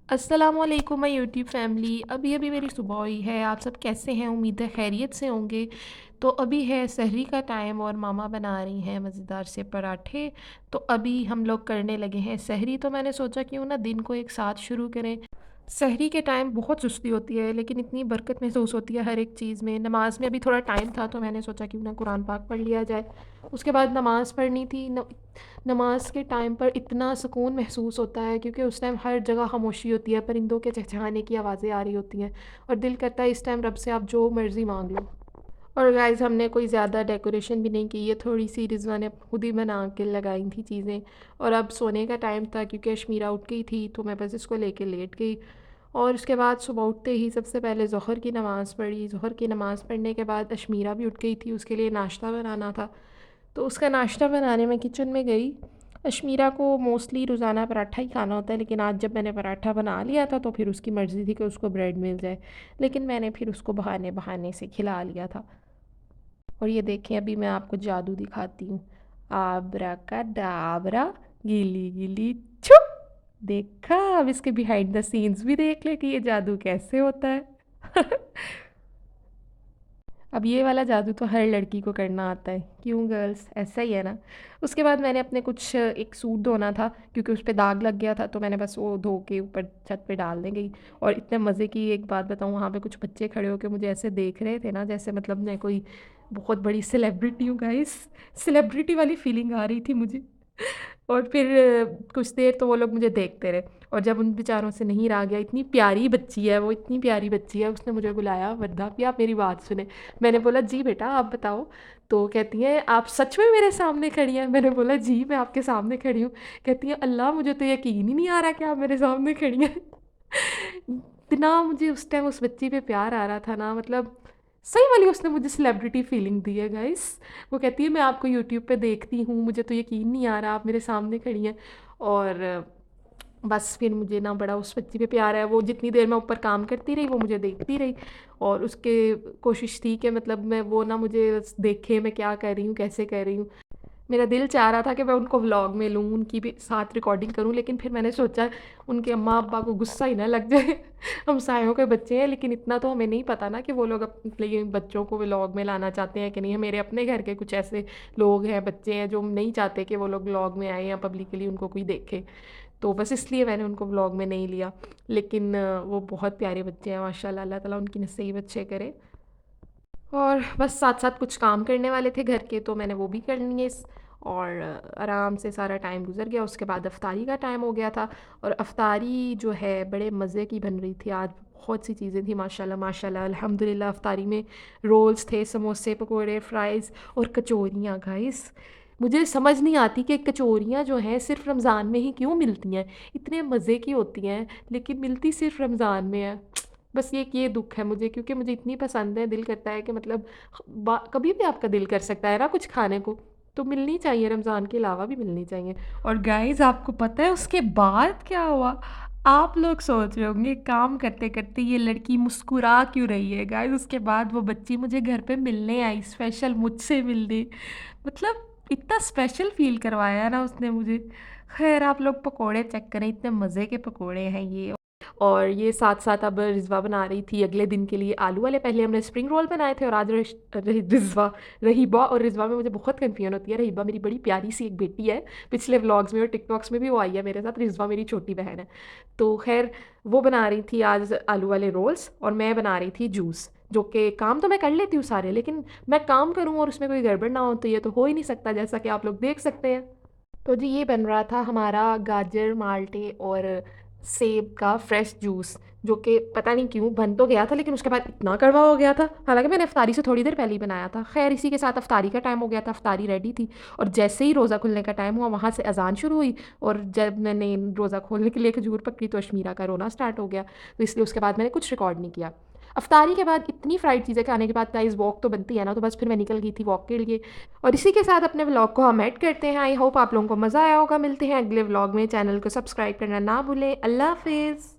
अस्सलामुअलैकुम my YouTube family. अभी अभी मेरी सुबह हुई है। आप सब कैसे हैं? उम्मीद है खैरियत से होंगे। तो अभी है सहरी का टाइम और मामा बना रही हैं मज़ेदार से पराठे। तो अभी हम लोग करने लगे हैं सहरी। तो मैंने सोचा क्यों ना दिन को एक साथ शुरू करें। सहरी के टाइम बहुत सुस्ती होती है लेकिन इतनी बरकत महसूस होती है हर एक चीज़ में। नमाज में अभी थोड़ा टाइम था तो मैंने सोचा क्यों ना कुरान पाक पढ़ लिया जाए। उसके बाद नमाज़ पढ़नी थी। नमाज के टाइम पर इतना सुकून महसूस होता है क्योंकि उस टाइम हर जगह खामोशी होती है, परिंदों के चहचहाने की आवाज़ें आ रही होती हैं और दिल करता है इस टाइम रब से आप जो मर्ज़ी मांग लो। और गाइस हमने कोई ज़्यादा डेकोरेशन भी नहीं की, ये थोड़ी सी रिजवा ने खुद ही बना के लगाई थी चीज़ें। और अब सोने का टाइम था क्योंकि अशमीरा उठ गई थी तो मैं बस इसको लेके लेट गई। और उसके बाद सुबह उठते ही सबसे पहले ज़ोहर की नमाज़ पढ़ी। ज़ोहर की नमाज़ पढ़ने के बाद अशमीरा भी उठ गई थी, उसके लिए नाश्ता बनाना था। तो उसका नाश्ता बनाने में किचन में गई। अशमीरा को मोस्टली रोज़ाना पराठा ही खाना होता है लेकिन आज जब मैंने पराठा बना लिया था तो फिर उसकी मर्ज़ी थी कि उसको ब्रेड मिल जाए। लेकिन मैंने फिर उसको बहाने बहाने से खिला लिया था। और ये देखें अभी मैं आपको जादू दिखाती हूँ। आबरा का डाबरा, गिली गिली छुप। देखा? अब इसके बिहाइंड द सीन्स भी देख ले कि ये जादू कैसे होता है। अब ये वाला जादू तो हर लड़की को करना आता है, क्यों गर्ल्स? ऐसा ही है ना। उसके बाद मैंने अपने कुछ एक सूट धोना था क्योंकि उस पे दाग लग गया था तो मैंने बस वो धो के ऊपर छत पे डाल दे गई। और इतने मज़े की एक बात बताऊँ, वहाँ पे कुछ बच्चे खड़े होकर मुझे ऐसे देख रहे थे ना जैसे मतलब मैं कोई बहुत बड़ी सेलिब्रिटी हूँ गाइस। सेलिब्रिटी वाली फीलिंग आ रही थी मुझे। और फिर कुछ देर तो वो लोग मुझे देखते रहे। और जब उन बेचारों से नहीं रहा गया, इतनी प्यारी बच्ची है वो, इतनी प्यारी बच्ची है, उसने मुझे बुलाया, वर्दा भी आप मेरी बात सुने। मैंने बोला जी बेटा आप बताओ। तो कहती हैं आप सच में मेरे सामने खड़ी हैं? मैंने बोला जी मैं आपके सामने खड़ी हूँ। कहती हैं अल्लाह मुझे तो यकीन ही नहीं आ रहा कि आप मेरे सामने खड़ी हैं। इतना मुझे उस टाइम उस बच्ची पे प्यार आ रहा था ना, मतलब सही वाली उसने मुझे सेलिब्रिटी फीलिंग दी है गाइस। वो कहती है मैं आपको यूट्यूब पे देखती हूँ, मुझे तो यकीन नहीं आ रहा आप मेरे सामने खड़ी हैं। और बस फिर मुझे ना बड़ा उस बच्ची पे प्यार है। वो जितनी देर मैं ऊपर काम करती रही वो मुझे देखती रही। और उसके कोशिश थी कि मतलब मैं वो ना मुझे देखे मैं क्या कर रही हूँ, कैसे कर रही हूँ। मेरा दिल चाह रहा था कि मैं उनको व्लॉग में लूँ, उनकी भी साथ रिकॉर्डिंग करूँ, लेकिन फिर मैंने सोचा उनके अम्मा अब्बा को गुस्सा ही ना लग जाए। हम सायों के बच्चे हैं लेकिन इतना तो हमें नहीं पता ना कि वो लोग अपने बच्चों को व्लॉग में लाना चाहते हैं कि नहीं। मेरे अपने घर के कुछ ऐसे लोग हैं, बच्चे हैं जो नहीं चाहते कि वो लोग व्लॉग में आए या पब्लिकली उनको कोई देखे। तो बस इसलिए मैंने उनको व्लॉग में नहीं लिया। लेकिन वो बहुत प्यारे बच्चे हैं माशाल्लाह, अल्लाह ताला उनकी नसीब अच्छे करे। और बस साथ साथ कुछ काम करने वाले थे घर के तो मैंने वो भी कर लिए। और आराम से सारा टाइम गुजर गया। उसके बाद अफ्तारी का टाइम हो गया था। और अफ्तारी जो है बड़े मज़े की बन रही थी आज। बहुत सी चीज़ें थी माशाल्लाह माशाल्लाह अल्हम्दुलिल्लाह। अफ्तारी में रोल्स थे, समोसे, पकोड़े, फ्राइज़ और कचौरियाँ गाइस। मुझे समझ नहीं आती कि कचौरियाँ जो हैं सिर्फ रमज़ान में ही क्यों मिलती हैं। इतने मज़े की होती हैं लेकिन मिलती सिर्फ रमज़ान में है। बस ये दुख है मुझे क्योंकि मुझे इतनी पसंद है, दिल करता है कि मतलब कभी भी आपका दिल कर सकता है ना कुछ खाने को। तो मिलनी चाहिए, रमज़ान के अलावा भी मिलनी चाहिए। और गाइस आपको पता है उसके बाद क्या हुआ? आप लोग सोच रहे होंगे काम करते करते ये लड़की मुस्कुरा क्यों रही है। गाइस उसके बाद वो बच्ची मुझे घर पे मिलने आई, स्पेशल मुझसे मिलने। मतलब इतना स्पेशल फील करवाया ना उसने मुझे। खैर आप लोग पकोड़े चेक करें, इतने मज़े के पकोड़े हैं ये। और ये साथ साथ अब रिज़वा बना रही थी अगले दिन के लिए आलू वाले। पहले हमने स्प्रिंग रोल बनाए थे और आज रिज़वा, रहीबा और रिज़वा में मुझे बहुत कन्फ्यूजन होती है। रहीबा मेरी बड़ी प्यारी सी एक बेटी है, पिछले व्लॉग्स में और टिकटॉक्स में भी वो आई है मेरे साथ। रिज़वा मेरी छोटी बहन है। तो खैर वो बना रही थी आज आलू वाले रोल्स और मैं बना रही थी जूस। जो कि काम तो मैं कर लेती हूँ सारे, लेकिन मैं काम करूँ और उसमें कोई गड़बड़ ना हो तो ये तो हो ही नहीं सकता, जैसा कि आप लोग देख सकते हैं। तो जी ये बन रहा था हमारा गाजर, माल्टे और सेब का फ्रेश जूस, जो कि पता नहीं क्यों बन तो गया था लेकिन उसके बाद इतना कड़वा हो गया था। हालांकि मैंने अफ्तारी से थोड़ी देर पहले ही बनाया था। खैर इसी के साथ अफ्तारी का टाइम हो गया था, अफ्तारी रेडी थी। और जैसे ही रोज़ा खुलने का टाइम हुआ वहाँ से अजान शुरू हुई। और जब मैंने रोज़ा खोलने के लिए खजूर पकड़ी तो अशमीरा का रोना स्टार्ट हो गया। तो इसलिए उसके बाद मैंने कुछ रिकॉर्ड नहीं किया। अफ्तारी के बाद इतनी फ्राइड चीज़ें खाने के बाद गाइस वॉक तो बनती है ना, तो बस फिर मैं निकल गई थी वॉक के लिए। और इसी के साथ अपने व्लॉग को हम ऐड करते हैं। आई होप आप लोगों को मज़ा आया होगा। मिलते हैं अगले व्लॉग में। चैनल को सब्सक्राइब करना ना भूलें। अल्लाह हाफिज़।